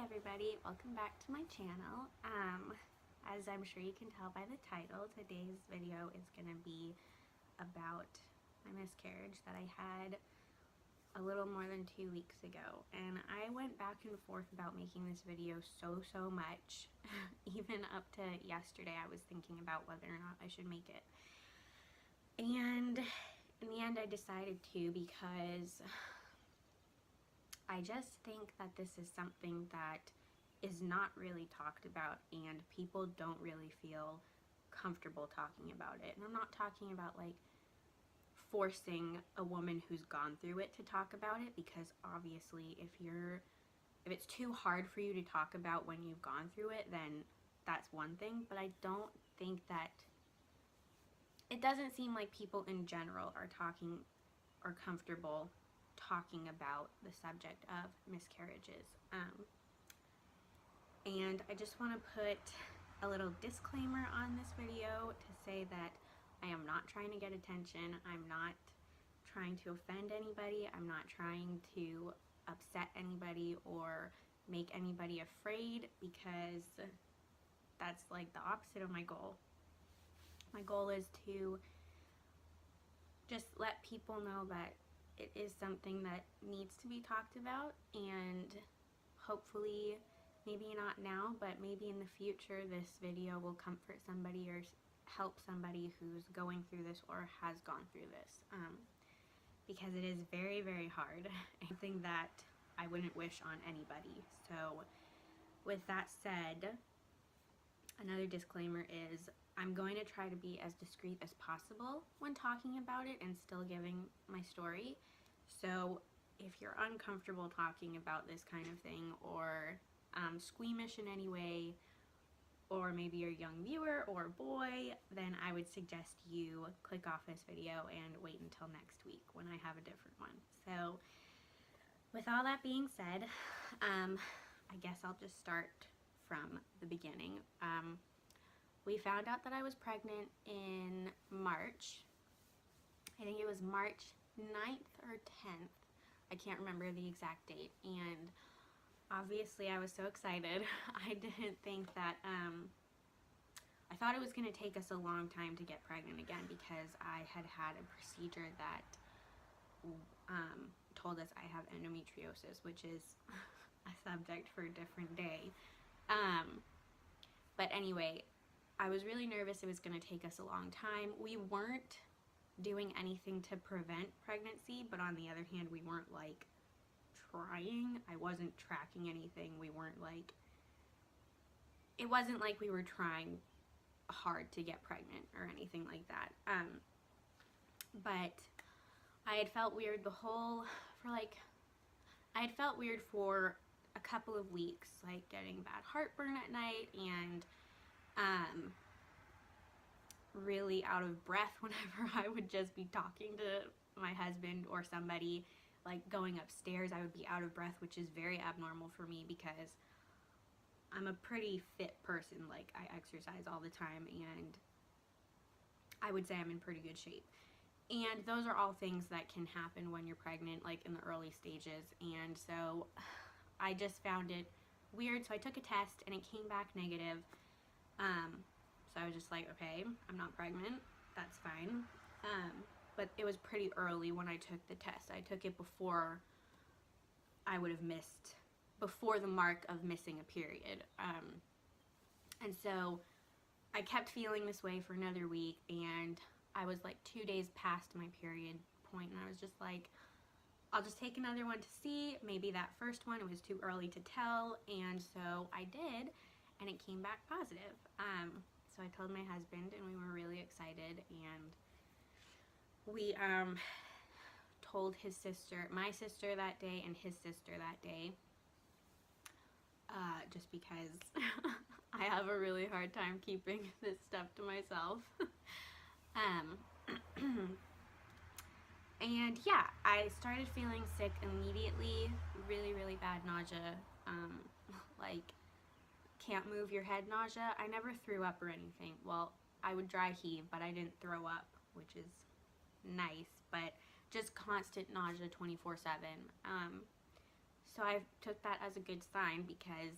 everybody, welcome back to my channel. As I'm sure you can tell by the title, today's video is going to be about my miscarriage that I had a little more than 2 weeks ago. And I went back and forth about making this video so much. Even up to yesterday I was thinking about whether or not I should make it. And in the end I decided to, because I just think that this is something that is not really talked about and people don't really feel comfortable talking about it. And I'm not talking about like forcing a woman who's gone through it to talk about it, because obviously if it's too hard for you to talk about when you've gone through it, then that's one thing. But I don't think that, it doesn't seem like people in general are talking or comfortable talking about the subject of miscarriages. And I just want to put a little disclaimer on this video to say that I am not trying to get attention. I'm not trying to offend anybody. I'm not trying to upset anybody or make anybody afraid, because that's like the opposite of my goal. My goal is to just let people know that it is something that needs to be talked about, and hopefully, maybe not now, but maybe in the future, this video will comfort somebody or help somebody who's going through this or has gone through this, because it is very hard. Something that I wouldn't wish on anybody. So with that said, another disclaimer is I'm going to try to be as discreet as possible when talking about it and still giving my story. So if you're uncomfortable talking about this kind of thing, or squeamish in any way, or maybe you're a young viewer or boy, then I would suggest you click off this video and wait until next week when I have a different one. So with all that being said, I guess I'll just start from the beginning. We found out that I was pregnant in March. I think it was March 9th or 10th. I can't remember the exact date. And obviously I was so excited. I didn't think that, I thought it was going to take us a long time to get pregnant again, because I had had a procedure that told us I have endometriosis, which is a subject for a different day. But anyway, I was really nervous it was going to take us a long time. We weren't doing anything to prevent pregnancy, but on the other hand, we weren't like trying. I wasn't tracking anything. We weren't like, it wasn't like we were trying hard to get pregnant or anything like that. But I had felt weird I had felt weird for a couple of weeks, like getting bad heartburn at night and really out of breath whenever I would just be talking to my husband or somebody, like going upstairs. I would be out of breath, which is very abnormal for me because I'm a pretty fit person. Like, I exercise all the time and I would say I'm in pretty good shape. And those are all things that can happen when you're pregnant, like in the early stages. And so I just found it weird. So I took a test and it came back negative. So I was just like, okay, I'm not pregnant, that's fine. But it was pretty early when I took the test. I took it before I would have missed, before the mark of missing a period. And so I kept feeling this way for another week, and I was like 2 days past my period point, and I was just like, I'll just take another one to see. Maybe that first one, it was too early to tell. And so I did, and it came back positive. So I told my husband, and we were really excited, and we told his sister, my sister that day, and his sister that day, just because I have a really hard time keeping this stuff to myself. And yeah, I started feeling sick immediately, really bad nausea, like can't move your head nausea. I never threw up or anything. Well, I would dry heave, but I didn't throw up, which is nice, but just constant nausea 24/7. So I took that as a good sign, because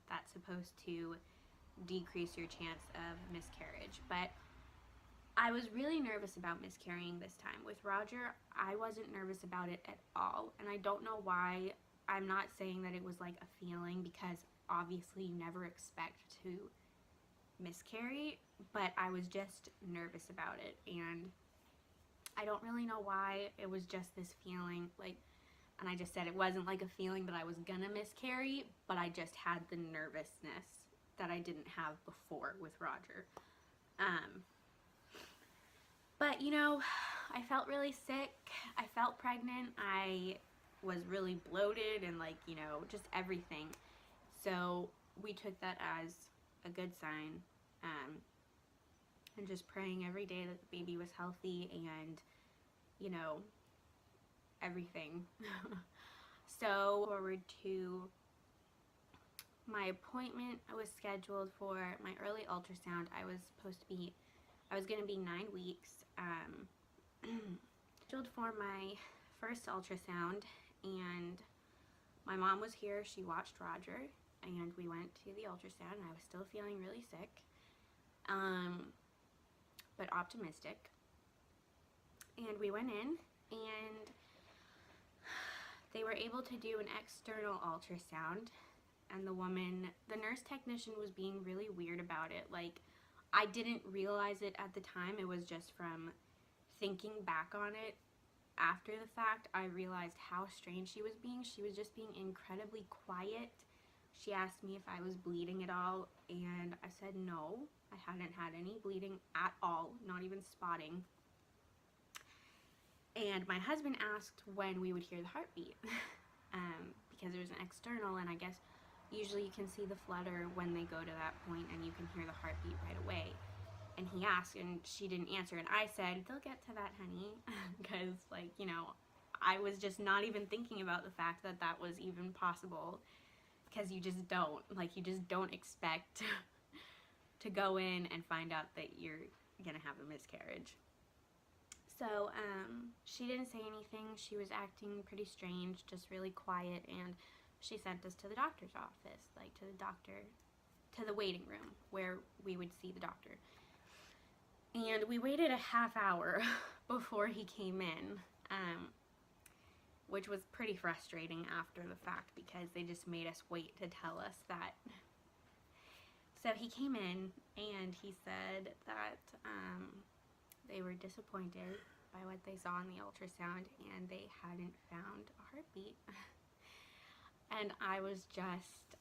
that's supposed to decrease your chance of miscarriage. But I was really nervous about miscarrying this time. With Roger, I wasn't nervous about it at all, and I don't know why. I'm not saying that it was like a feeling, because obviously you never expect to miscarry, but I was just nervous about it, and I don't really know why. It was just this feeling, like, and I just said it wasn't like a feeling that I was gonna miscarry, but I just had the nervousness that I didn't have before with Roger. But, you know, I felt really sick. I felt pregnant. I was really bloated and, like, you know, just everything. So we took that as a good sign, and just praying every day that the baby was healthy and, you know, everything. So forward to my appointment. I was scheduled for my early ultrasound. I was going to be 9 weeks. Scheduled for my first ultrasound, and my mom was here. She watched Roger, and we went to the ultrasound. I was still feeling really sick, but optimistic. And we went in, and they were able to do an external ultrasound, and the nurse technician was being really weird about it. Like, I didn't realize it at the time. It was just from thinking back on it after the fact, I realized how strange she was being. She was just being incredibly quiet. She asked me if I was bleeding at all, and I said no. I hadn't had any bleeding at all, not even spotting. And my husband asked when we would hear the heartbeat, because it was an external, and I guess usually you can see the flutter when they go to that point, and you can hear the heartbeat right away. And he asked, and she didn't answer, and I said, they'll get to that, honey, because, like, you know, I was just not even thinking about the fact that that was even possible, because you just don't, like, you just don't expect to go in and find out that you're gonna have a miscarriage. So, she didn't say anything. She was acting pretty strange, just really quiet, and she sent us to the doctor's office, like, to the waiting room where we would see the doctor. And we waited a half hour before he came in, which was pretty frustrating after the fact, because they just made us wait to tell us that. So he came in, and he said that they were disappointed by what they saw in the ultrasound, and they hadn't found a heartbeat. And I was just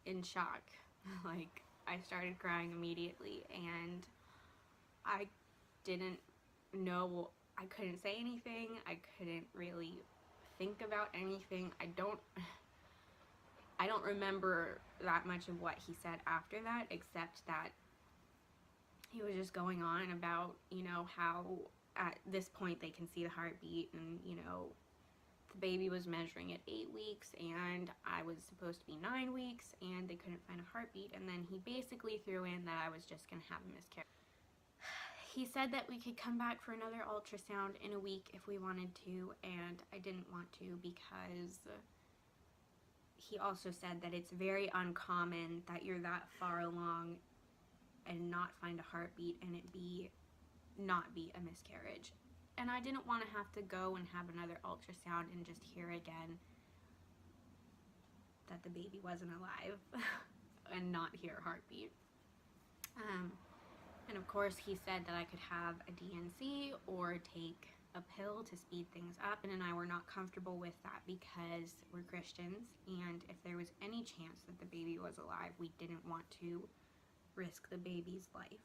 in shock. Like, I started crying immediately, and I didn't know, I couldn't say anything. I couldn't really think about anything. I don't remember that much of what he said after that, except that he was just going on about, you know, how at this point they can see the heartbeat, and, you know, the baby was measuring at 8 weeks, and I was supposed to be 9 weeks, and they couldn't find a heartbeat, and then he basically threw in that I was just going to have a miscarriage. He said that we could come back for another ultrasound in a week if we wanted to, and I didn't want to, because he also said that it's very uncommon that you're that far along and not find a heartbeat and it not be a miscarriage. And I didn't want to have to go and have another ultrasound and just hear again that the baby wasn't alive and not hear a heartbeat. And of course he said that I could have a DNC or take a pill to speed things up, and I were not comfortable with that because we're Christians, and if there was any chance that the baby was alive, we didn't want to risk the baby's life.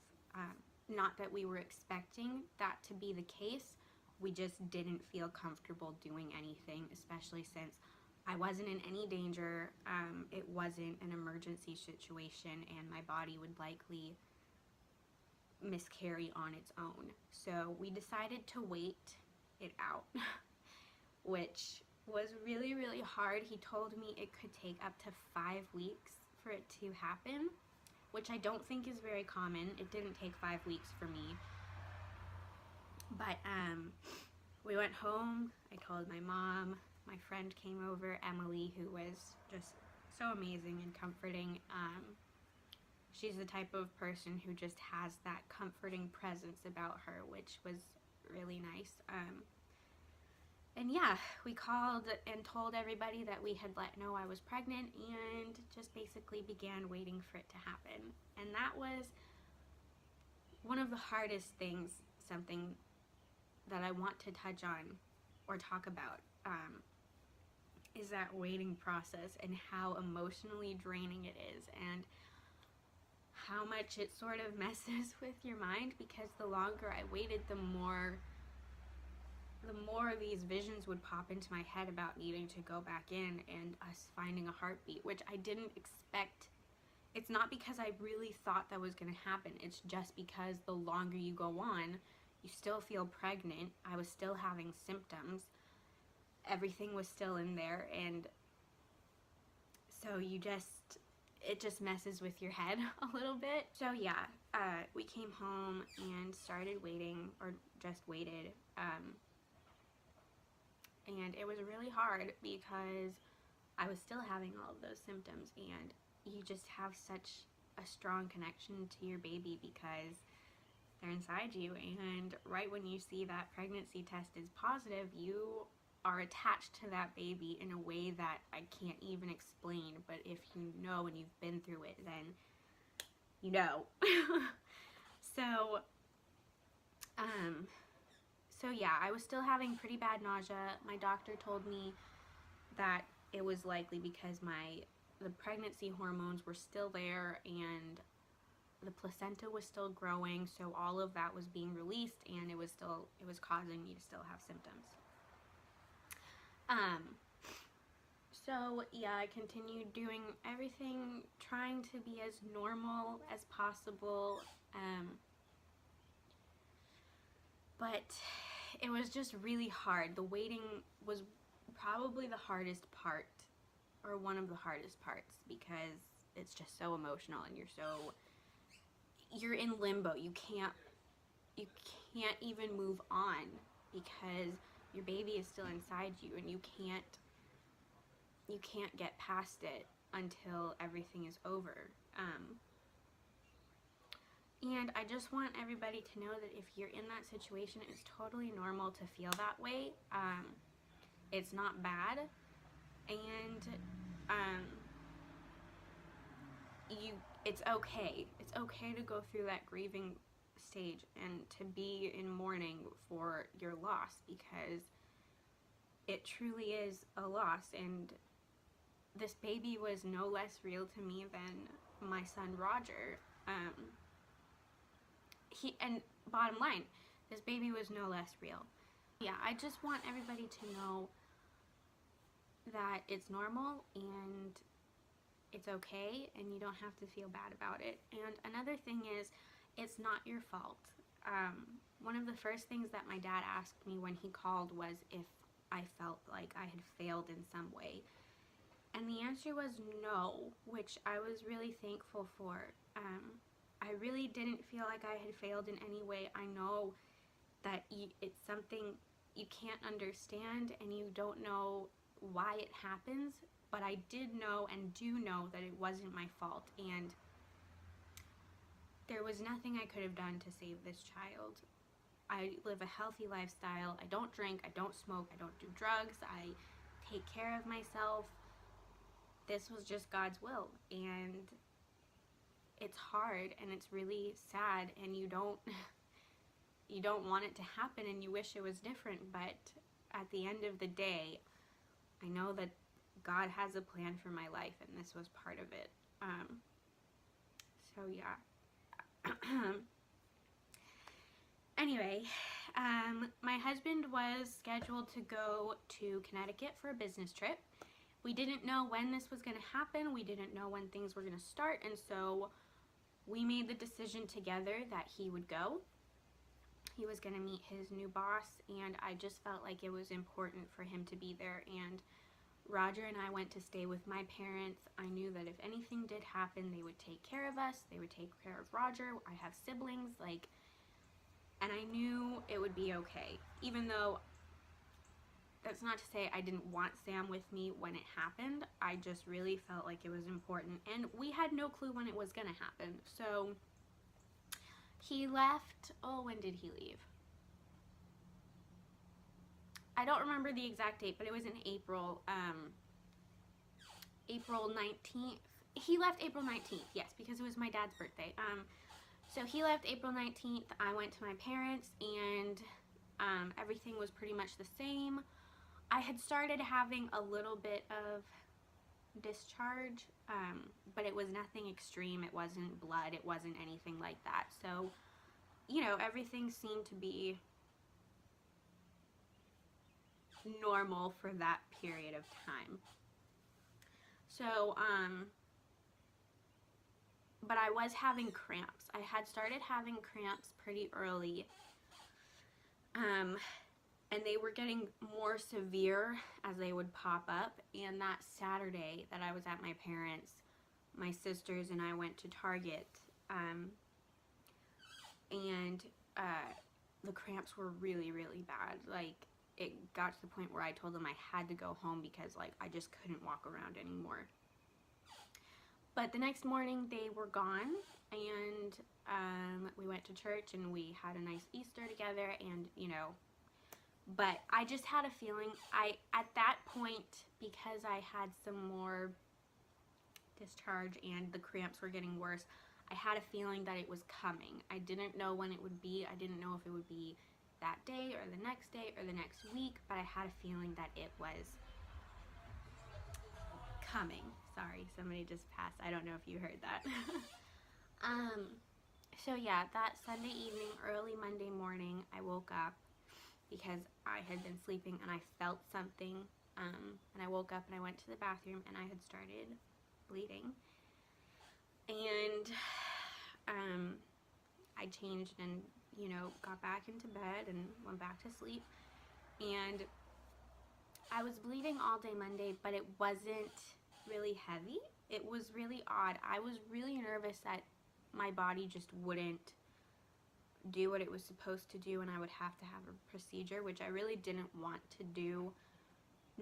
Not that we were expecting that to be the case, we just didn't feel comfortable doing anything, especially since I wasn't in any danger. It wasn't an emergency situation, and my body would likely miscarry on its own. So we decided to wait it out, which was really, really hard. He told me it could take up to 5 weeks for it to happen, which I don't think is very common. It didn't take 5 weeks for me. But we went home. I told my mom. My friend came over, Emily, who was just so amazing and comforting. She's the type of person who just has that comforting presence about her, which was really nice. And yeah, we called and told everybody that we had let know I was pregnant, and just basically began waiting for it to happen. And that was one of the hardest things, something that I want to touch on or talk about, is that waiting process and how emotionally draining it is, and how much it sort of messes with your mind, because the longer I waited, the more these visions would pop into my head about needing to go back in and us finding a heartbeat, which I didn't expect. It's not because I really thought that was going to happen. It's just because the longer you go on, you still feel pregnant. I was still having symptoms. Everything was still in there, and so it just messes with your head a little bit. So yeah, we came home and started waiting, or just waited. And it was really hard because I was still having all of those symptoms, and you just have such a strong connection to your baby because they're inside you, and right when you see that pregnancy test is positive, you are attached to that baby in a way that I can't even explain. But if you know and you've been through it, then you know. So yeah, I was still having pretty bad nausea. My doctor told me that it was likely because the pregnancy hormones were still there, and the placenta was still growing, so all of that was being released, and it was causing me to still have symptoms. So yeah, I continued doing everything, trying to be as normal as possible, but it was just really hard. The waiting was probably the hardest part, or one of the hardest parts, because it's just so emotional, and you're in limbo. You can't even move on because your baby is still inside you, and you can't get past it until everything is over. And I just want everybody to know that if you're in that situation, it's totally normal to feel that way. It's not bad, and it's okay. It's okay to go through that grieving stage and to be in mourning for your loss, because it truly is a loss. And this baby was no less real to me than my son Roger. And bottom line, this baby was no less real. Yeah, I just want everybody to know that it's normal and it's okay, and you don't have to feel bad about it. And another thing is, it's not your fault. One of the first things that my dad asked me when he called was if I felt like I had failed in some way. And the answer was no, which I was really thankful for. I really didn't feel like I had failed in any way. I know that it's something you can't understand, and you don't know why it happens, but I did know and do know that it wasn't my fault, and there was nothing I could have done to save this child. I live a healthy lifestyle. I don't drink, I don't smoke, I don't do drugs, I take care of myself. This was just God's will, and it's hard, and it's really sad, and you don't want it to happen, and you wish it was different, but at the end of the day, I know that God has a plan for my life, and this was part of it. So yeah. Anyway, my husband was scheduled to go to Connecticut for a business trip. We didn't know when this was going to happen. We didn't know when things were going to start, and so we made the decision together that he would go. He was going to meet his new boss, and I just felt like it was important for him to be there. And Roger and I went to stay with my parents. I knew that if anything did happen, they would take care of us. They would take care of Roger. I have siblings, and I knew it would be okay. Even though that's not to say I didn't want Sam with me when it happened. I just really felt like it was important, and we had no clue when it was gonna happen. So he left, oh, when did he leave? I don't remember the exact date, but it was in April, April 19th. He left April 19th, yes, because it was my dad's birthday. So he left April 19th. I went to my parents, and everything was pretty much the same. I had started having a little bit of discharge, but it was nothing extreme. It wasn't blood. It wasn't anything like that. So, you know, everything seemed to be normal for that period of time. So, but I was having cramps. I had started having cramps pretty early, and they were getting more severe as they would pop up. And that Saturday that I was at my parents', my sisters and I went to Target, and the cramps were really, really bad. Like, it got to the point where I told them I had to go home because, like, I just couldn't walk around anymore. But the next morning they were gone, and we went to church and we had a nice Easter together, and, you know, but I just had a feeling, at that point, because I had some more discharge and the cramps were getting worse, I had a feeling that it was coming. I didn't know when it would be. I didn't know if it would be that day or the next day or the next week, but I had a feeling that it was coming. Sorry, somebody just passed. I don't know if you heard that. So yeah, that Sunday evening, early Monday morning, I woke up because I had been sleeping and I felt something, and I woke up and I went to the bathroom and I had started bleeding, and I changed and, you know, got back into bed and went back to sleep, and I was bleeding all day Monday, but it wasn't really heavy. It was really odd. I was really nervous that my body just wouldn't do what it was supposed to do and I would have to have a procedure, which I really didn't want to do,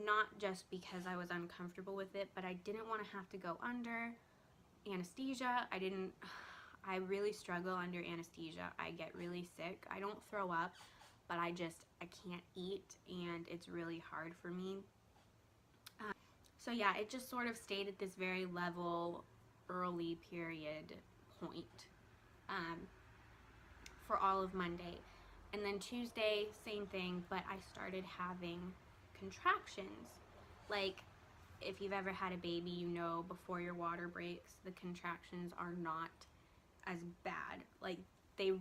not just because I was uncomfortable with it, but I didn't want to have to go under anesthesia. I really struggle under anesthesia. I get really sick. I don't throw up, but I can't eat, and it's really hard for me. So yeah, it just sort of stayed at this very level early period point for all of Monday. And then Tuesday, same thing, but I started having contractions. Like, if you've ever had a baby, you know before your water breaks, the contractions are not as bad. Like, they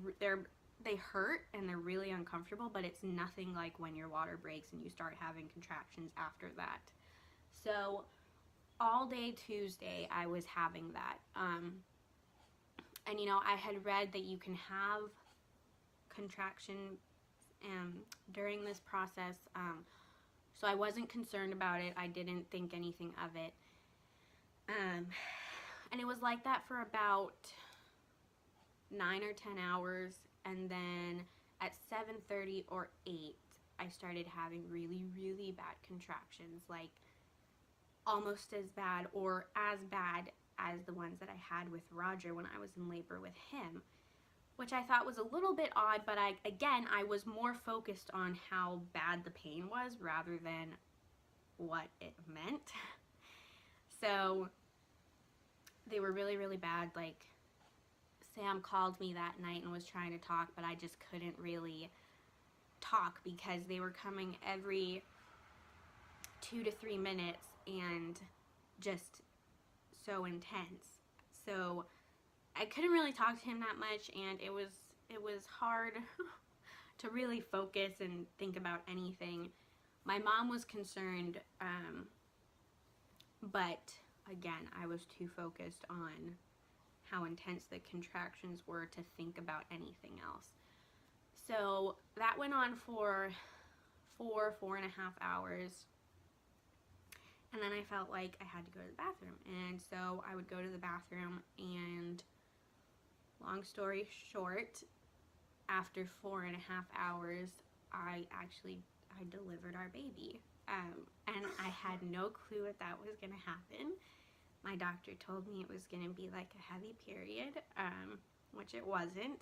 hurt and they're really uncomfortable, but it's nothing like when your water breaks and you start having contractions after that. So all day Tuesday I was having that, and you know, I had read that you can have contractions during this process, so I wasn't concerned about it. I didn't think anything of it, and it was like that for about 9 or 10 hours, and then at 7:30 or 8 I started having really, really bad contractions, like almost as bad or as bad as the ones that I had with Roger when I was in labor with him, which I thought was a little bit odd, but I was more focused on how bad the pain was rather than what it meant. So they were really, really bad. Like, Sam called me that night and was trying to talk, but I just couldn't really talk because they were coming every 2 to 3 minutes and just so intense. So I couldn't really talk to him that much, and it was hard to really focus and think about anything. My mom was concerned, but again, I was too focused on how intense the contractions were to think about anything else. So that went on for 4.5 hours. And then I felt like I had to go to the bathroom. And so I would go to the bathroom, and long story short, after 4.5 hours, I actually I delivered our baby. And I had no clue that that was going to happen. My doctor told me it was going to be like a heavy period, which it wasn't.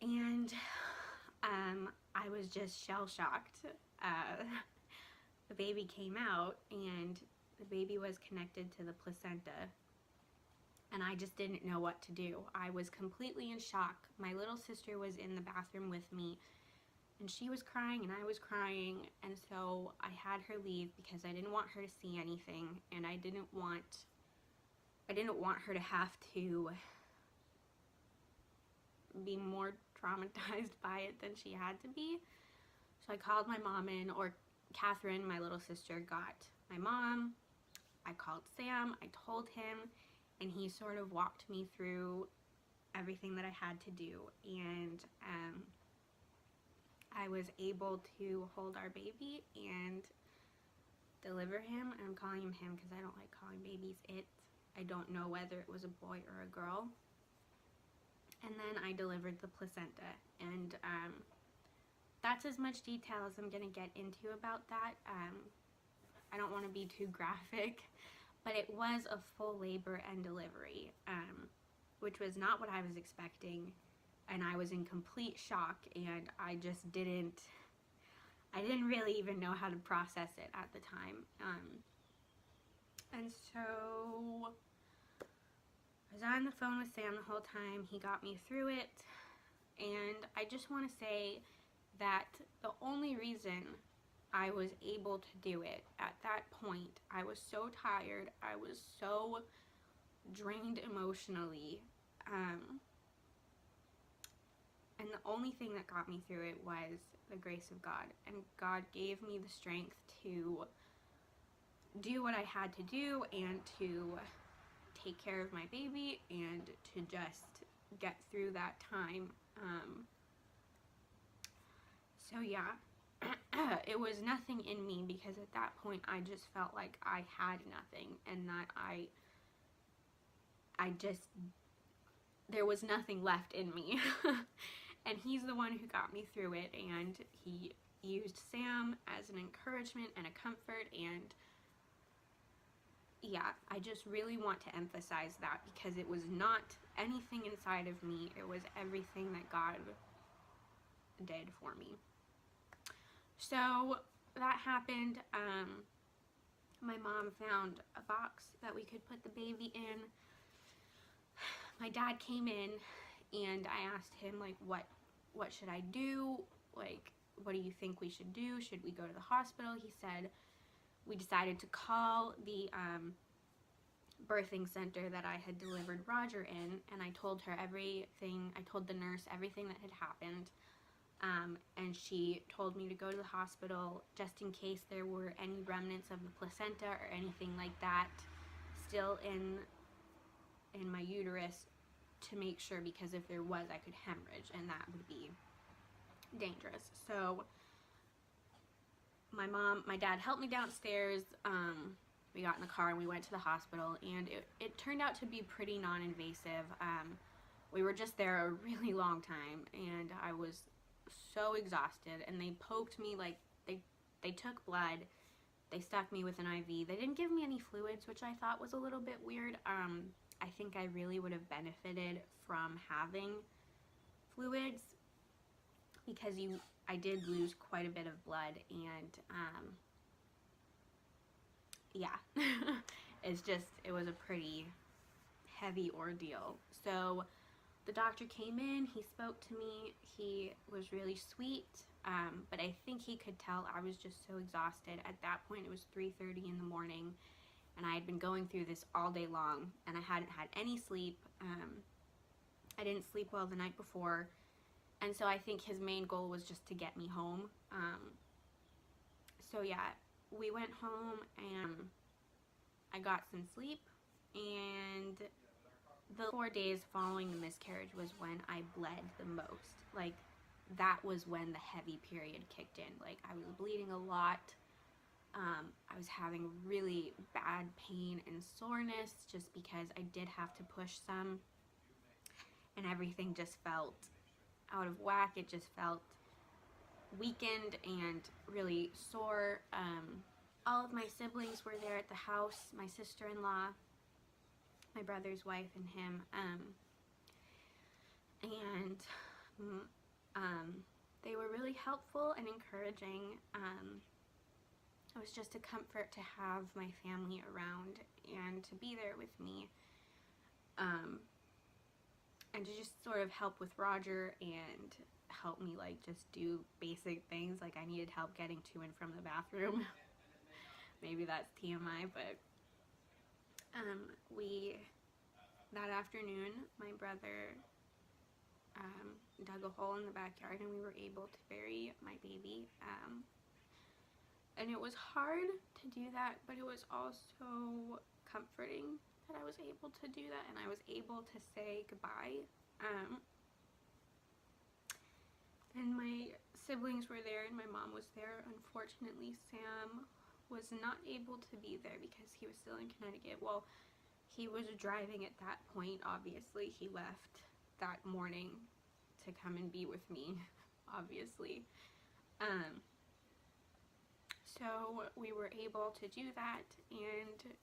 And I was just shell-shocked. The baby came out, and the baby was connected to the placenta, and I just didn't know what to do. I was completely in shock. My little sister was in the bathroom with me, and she was crying and I was crying, and so I had her leave because I didn't want her to see anything, and I didn't want her to have to be more traumatized by it than she had to be. So I called my mom in, or Catherine, my little sister, got my mom. I called Sam, I told him, and he sort of walked me through everything that I had to do, and I was able to hold our baby and deliver him. I'm calling him him because I don't like calling babies it. I don't know whether it was a boy or a girl. And then I delivered the placenta, and that's as much detail as I'm going to get into about that. I don't want to be too graphic, but it was a full labor and delivery, which was not what I was expecting, and I was in complete shock, and I didn't really even know how to process it at the time. And so I was on the phone with Sam the whole time. He got me through it, and I just want to say that the only reason I was able to do it at that point, I was so tired, I was so drained emotionally, and the only thing that got me through it was the grace of God, and God gave me the strength to do what I had to do and to take care of my baby and to just get through that time. So yeah, it was nothing in me, because at that point I just felt like I had nothing, and that there was nothing left in me. And he's the one who got me through it, and he used Sam as an encouragement and a comfort, and yeah, I just really want to emphasize that, because it was not anything inside of me, it was everything that God did for me. So that happened. My mom found a box that we could put the baby in. My dad came in, and I asked him, like, what should I do? Like, what do you think we should do? Should we go to the hospital? He said, we decided to call the birthing center that I had delivered Roger in, and I told her everything. I told the nurse everything that had happened, and she told me to go to the hospital just in case there were any remnants of the placenta or anything like that still in my uterus, to make sure, because if there was, I could hemorrhage, and that would be dangerous. So my dad helped me downstairs. We got in the car and we went to the hospital, and it turned out to be pretty non-invasive. We were just there a really long time, and I was so exhausted, and they poked me, like, they took blood, they stuck me with an IV. They didn't give me any fluids, which I thought was a little bit weird. I think I really would have benefited from having fluids, because I did lose quite a bit of blood, and yeah, it was a pretty heavy ordeal. So the doctor came in, he spoke to me, he was really sweet, but I think he could tell I was just so exhausted. At that point, it was 3:30 in the morning, and I had been going through this all day long, and I hadn't had any sleep. I didn't sleep well the night before, and so I think his main goal was just to get me home. So yeah, we went home, and I got some sleep, and the 4 days following the miscarriage was when I bled the most. Like, that was when the heavy period kicked in. Like, I was bleeding a lot. I was having really bad pain and soreness, just because I did have to push some, and everything just felt out of whack. It just felt weakened and really sore. All of my siblings were there at the house, my sister-in-law, my brother's wife, and him. They were really helpful and encouraging. It was just a comfort to have my family around and to be there with me, and to just sort of help with Roger and help me like just do basic things. Like I needed help getting to and from the bathroom. Maybe that's TMI, but that afternoon, my brother dug a hole in the backyard and we were able to bury my baby. And it was hard to do that, but it was also comforting that I was able to do that and I was able to say goodbye. And my siblings were there and my mom was there. Unfortunately, Sam was not able to be there because he was still in Connecticut. Well, he was driving at that point, obviously. He left that morning to come and be with me, obviously. So we were able to do that, and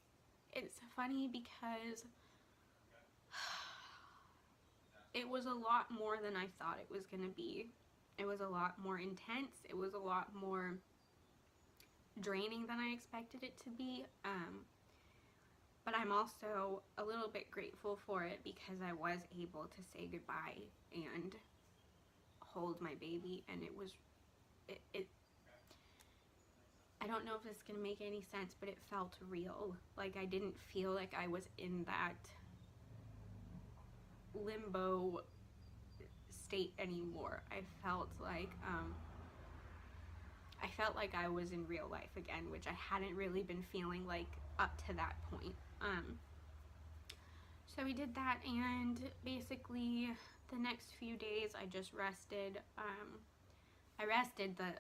it's funny because it was a lot more than I thought it was going to be. It was a lot more intense. It was a lot more draining than I expected it to be. But I'm also a little bit grateful for it because I was able to say goodbye and hold my baby, and it was, I don't know if this is going to make any sense, but it felt real. Like I didn't feel like I was in that limbo state anymore. I felt like I was in real life again, which I hadn't really been feeling like up to that point. So we did that, and basically the next few days I just rested. I rested the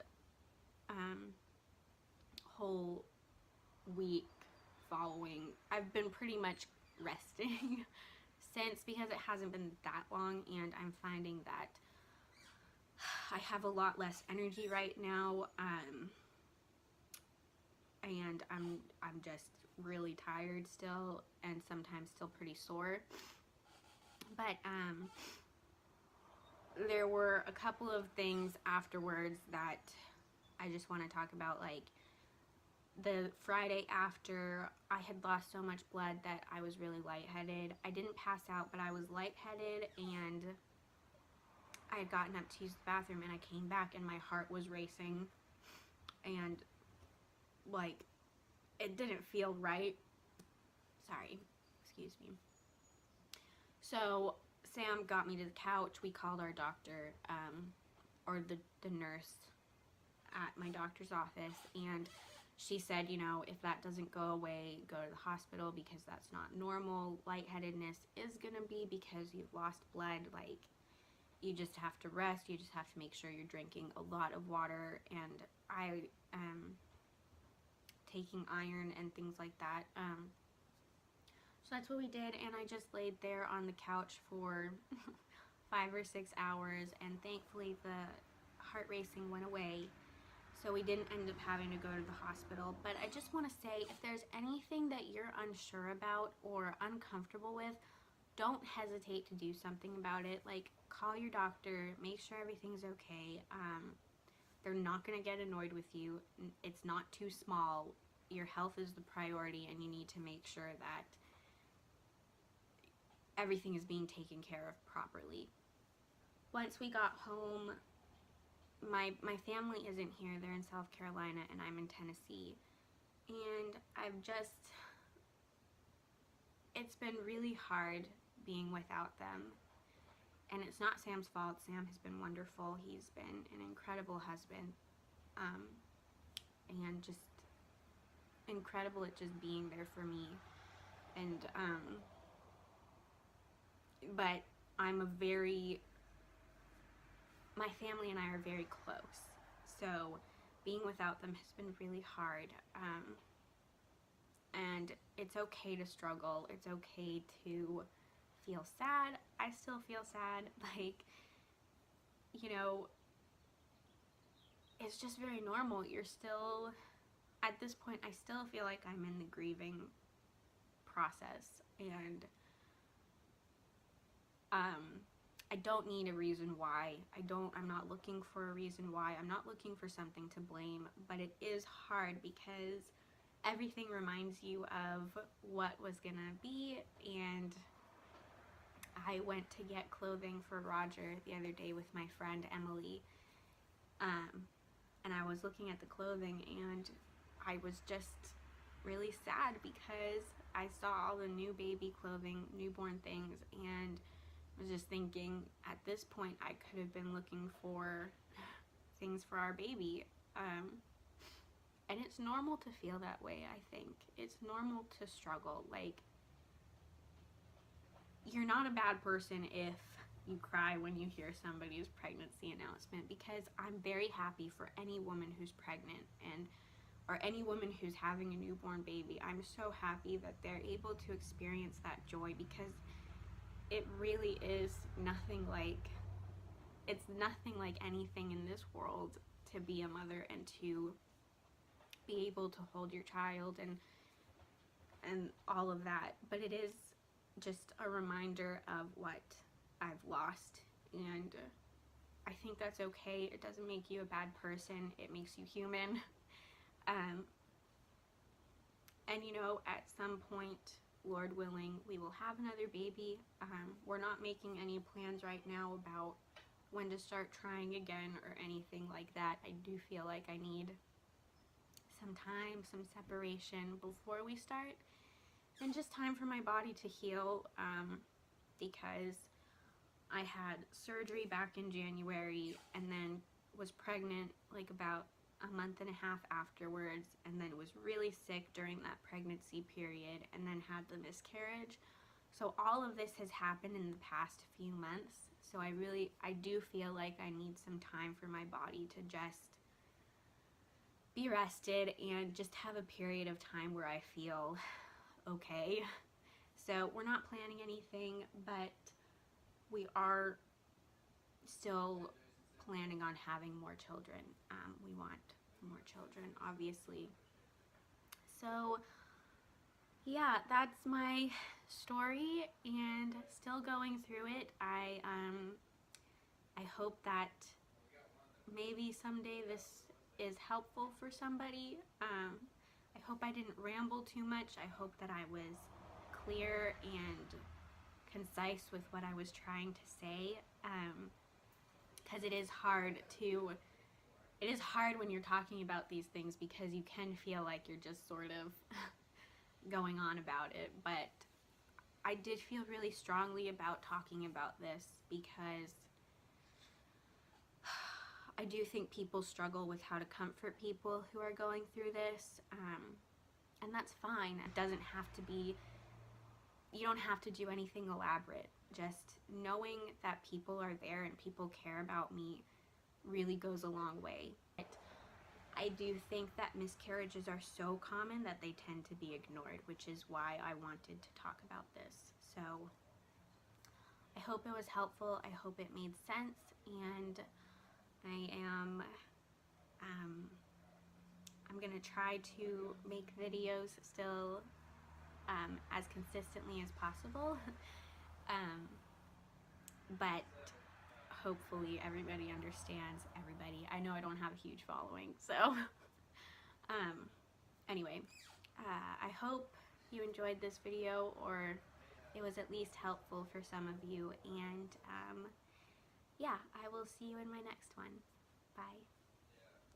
whole week following. I've been pretty much resting since, because it hasn't been that long, and I'm finding that I have a lot less energy right now, and I'm just really tired still, and sometimes still pretty sore. But there were a couple of things afterwards that I just want to talk about. Like the Friday after, I had lost so much blood that I was really lightheaded. I didn't pass out, but I was lightheaded, and I had gotten up to use the bathroom, and I came back and my heart was racing, and like it didn't feel right. Sorry, excuse me. So Sam got me to the couch. We called our doctor, or the nurse at my doctor's office, and she said, you know, if that doesn't go away, go to the hospital because that's not normal. Lightheadedness is gonna be because you've lost blood. Like, you just have to rest. You just have to make sure you're drinking a lot of water, and I taking iron and things like that. So that's what we did, and I just laid there on the couch for 5 or 6 hours, and thankfully the heart racing went away, so we didn't end up having to go to the hospital. But I just want to say, if there's anything that you're unsure about or uncomfortable with, don't hesitate to do something about it. Like, call your doctor, make sure everything's okay. They're not going to get annoyed with you. It's not too small. Your health is the priority, and you need to make sure that everything is being taken care of properly. Once we got home, my family isn't here. They're in South Carolina, and I'm in Tennessee. And it's been really hard being without them. And it's not Sam's fault. Sam has been wonderful. He's been an incredible husband. And just incredible at just being there for me. And, but my family and I are very close. So being without them has been really hard. And it's okay to struggle. It's okay to feel sad. I still feel sad. Like, you know, it's just very normal. You're still, at this point, I still feel like I'm in the grieving process, and I don't need a reason why. I'm not looking for a reason why. I'm not looking for something to blame, but it is hard because everything reminds you of what was gonna be. And I went to get clothing for Roger the other day with my friend Emily, and I was looking at the clothing, and I was just really sad because I saw all the new baby clothing, newborn things, and I was just thinking, at this point I could have been looking for things for our baby. And it's normal to feel that way. I think it's normal to struggle. Like, you're not a bad person if you cry when you hear somebody's pregnancy announcement, because I'm very happy for any woman who's pregnant, and or any woman who's having a newborn baby. I'm so happy that they're able to experience that joy, because it really is nothing like, it's nothing like anything in this world to be a mother and to be able to hold your child and all of that. But it is just a reminder of what I've lost, and I think that's okay. It doesn't make you a bad person. It makes you human. And you know, at some point, Lord willing, we will have another baby. We're not making any plans right now about when to start trying again or anything like that. I do feel like I need some time, some separation before we start, and just time for my body to heal, because I had surgery back in January and then was pregnant like about a month and a half afterwards, and then was really sick during that pregnancy period, and then had the miscarriage. So all of this has happened in the past few months, so I do feel like I need some time for my body to just be rested and just have a period of time where I feel okay. So we're not planning anything, but we are still planning on having more children. We want more children, obviously. So yeah, that's my story, and still going through it. I hope that maybe someday this is helpful for somebody. I hope I didn't ramble too much. I hope that I was clear and concise with what I was trying to say, because it is hard when you're talking about these things, because you can feel like you're just sort of going on about it. But I did feel really strongly about talking about this, because I do think people struggle with how to comfort people who are going through this, and that's fine. It doesn't have to be, you don't have to do anything elaborate. Just knowing that people are there and people care about me really goes a long way. I do think that miscarriages are so common that they tend to be ignored, which is why I wanted to talk about this. So I hope it was helpful. I hope it made sense, and I'm gonna try to make videos still as consistently as possible, but hopefully everybody understands everybody. I know I don't have a huge following, so anyway, I hope you enjoyed this video, or it was at least helpful for some of you, and yeah, I will see you in my next one. Bye.